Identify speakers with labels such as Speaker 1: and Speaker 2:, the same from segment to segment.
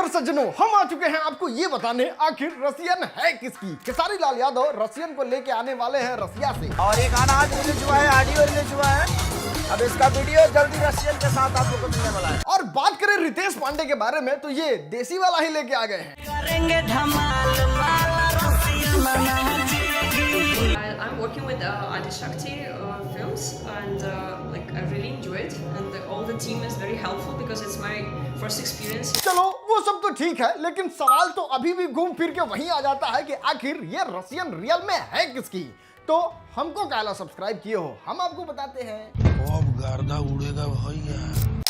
Speaker 1: नमस्कार सज्जनों, हम आ चुके हैं आपको ये बताने आखिर रसियन है किसकी। खेसारी लाल यादव रसियन को लेके आने वाले हैं रसिया से।
Speaker 2: और एक गाना आज रिलीज हुआ है, ऑडियो रिलीज हुआ है। अब इसका वीडियो जल्दी रसियन के साथ आप लोगों को मिलने वाला है।
Speaker 1: और बात करें रितेश पांडे के बारे में तो ये देसी वाला ही लेके आ गए हैं।
Speaker 3: I'm working with Adi Shakti films and like I really enjoy it and all the team is very helpful because it's my first experience.
Speaker 1: चलो वो सब तो ठीक है, लेकिन सवाल तो अभी भी घूम फिर के वहीं आ जाता है कि आखिर ये रसियन रियल में है किसकी। तो हमको काला सब्सक्राइब किए हो, हम आपको बताते हैं।
Speaker 4: अब गर्दा उड़ेगा भैया।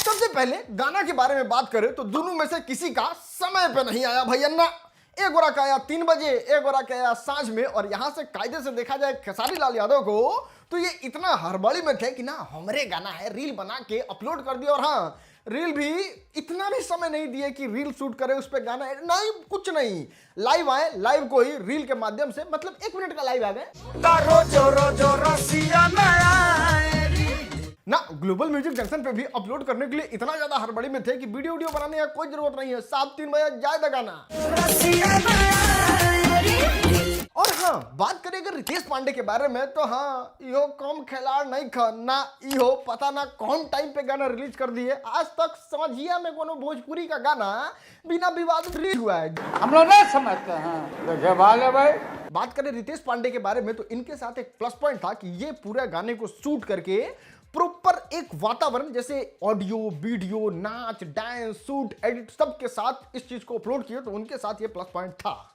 Speaker 1: सबसे पहले गाना के बारे में बात करें तो दोनों में से किसी का समय पे नहीं आया भैया। एक गोरा का आया 3 बजे, एक गोरा का आया सांझ में। और यहां से कायदे से देखा जाए खेसारी लाल यादव को तो ये इतना हड़बड़ी में थे कि ना हमारे गाना है, रील बना के अपलोड कर दिया। और हाँ, रील भी इतना भी समय नहीं दिए कि रील शूट करे, उस पर गाना नहीं, कुछ नहीं। लाइव आए, लाइव को ही रील के माध्यम से, मतलब 1 मिनट का लाइव आ गए ना। ग्लोबल म्यूजिक जंक्शन पे भी अपलोड करने के लिए इतना ज्यादा हड़बड़ी में थे कि वीडियो बनाने का कोई जरूरत नहीं है, 7-3 बजे जाए गाना। और हाँ, बात करें अगर रितेश पांडे के बारे में तो हाँ, इहो कम खिलाड़ नहीं खा ना, इहो पता ना कौन टाइम पे गाना रिलीज कर दिए। आज तक समझिया में कोनो भोजपुरी का गाना बिना विवाद रिलीज हुआ है।
Speaker 5: हम लोग नहीं समझते हैं, देखिए भाले भाई।
Speaker 1: बात करें रितेश पांडे के बारे में तो इनके साथ एक प्लस पॉइंट था कि ये पूरे गाने को शूट करके प्रॉपर एक वातावरण जैसे ऑडियो, वीडियो, नाच, डांस, शूट, एडिट सब के साथ इस चीज को अपलोड किए, तो उनके साथ ये प्लस पॉइंट था।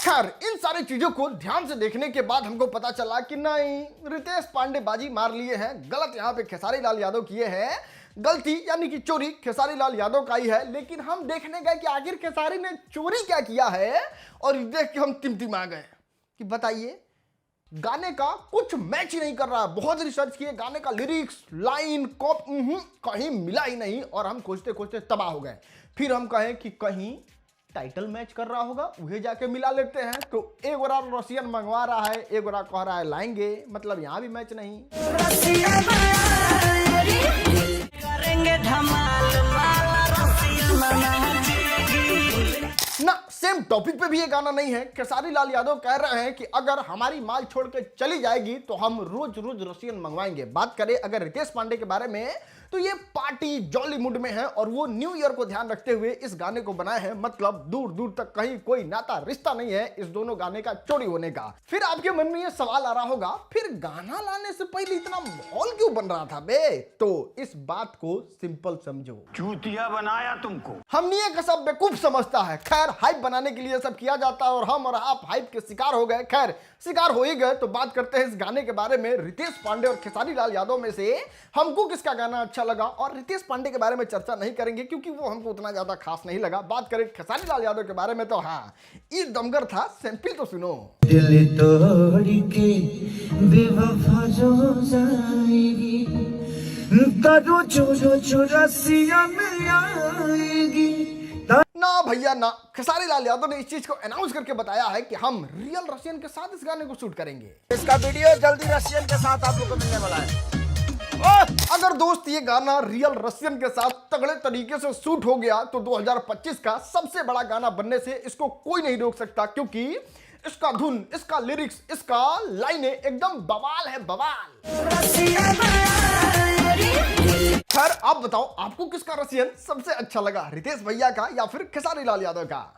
Speaker 1: खैर, इन सारी चीजों को ध्यान से देखने के बाद हमको पता चला कि नहीं, रितेश पांडे बाजी मार लिए हैं। गलत यहाँ पे खेसारी लाल यादव किए हैं। गलती यानी कि चोरी खेसारी लाल यादव का ही है। लेकिन हम देखने गए कि आखिर खेसारी ने चोरी क्या किया है, और देख के हम तिमतिमा गए कि बताइए, गाने का कुछ मैच ही नहीं कर रहा। बहुत रिसर्च किए, गाने का लिरिक्स, लाइन, कॉप कहीं मिला ही नहीं। और हम खोजते खोजते तबाह हो गए। फिर हम कहें कि कहीं टाइटल मैच कर रहा होगा, उन्हें जाके मिला लेते हैं। तो एक गोरा रसियन मंगवा रहा है, एक गोरा कह रहा है लाएंगे, मतलब यहां भी मैच नहीं। ना, सेम टॉपिक पे भी ये गाना नहीं है। खेसारी लाल यादव कह रहे हैं कि अगर हमारी माल छोड़ के चली जाएगी तो हम रोज रोज रसियन मंगवाएंगे। बात करें अगर रितेश पांडे के बारे में तो ये पार्टी जॉली मूड में है, और वो न्यू ईयर को ध्यान रखते हुए इस गाने को बनाए हैं। मतलब दूर दूर तक कहीं कोई नाता रिश्ता नहीं है इस दोनों गाने का चोरी होने का। फिर आपके मन में ये सवाल आ रहा होगा, फिर गाना लाने से पहले इतना माहौल क्यों बन रहा था बे? तो इस बात को सिंपल समझो,
Speaker 4: चूतिया बनाया तुमको।
Speaker 1: हमने का सब बेवकूफ समझता है। खैर, हाइप बनाने के लिए सब किया जाता है और हम और आप हाइप के शिकार हो गए। खैर, शिकार हो ही गए तो बात करते हैं इस गाने के बारे में। रितेश पांडे और खेसारी लाल यादव में से हमको किसका गाना अच्छा लगा? और रितेश पांडे के बारे में चर्चा नहीं करेंगे क्योंकि वो हमको उतना ज्यादा खास नहीं लगा। बात करें खेसारी लाल यादव के बारे में तो हाँ, ये दमगर था। सैंपल तो सुनो।
Speaker 6: दिल तोड़ के बेवफा जो जाएगी, करो जो चुरसिया में आएगी।
Speaker 1: ना भैया ना, खेसारी लाल यादव ने इस चीज को अनाउंस करके बताया है कि हम रियल रसियन के साथ इस गाने को शूट करेंगे।
Speaker 2: इसका वीडियो जल्दी रसियन के साथ आप लोग को मिलने वाला है।
Speaker 1: अगर दोस्त ये गाना रियल रसियन के साथ तगड़े तरीके से शूट हो गया तो 2025 का सबसे बड़ा गाना बनने से इसको कोई नहीं रोक सकता, क्योंकि इसका धुन, इसका लिरिक्स, इसका लाइनें एकदम बवाल है, बवाल। खैर, आप बताओ आपको किसका रसियन सबसे अच्छा लगा, रितेश भैया का या फिर खेसारी लाल यादव का?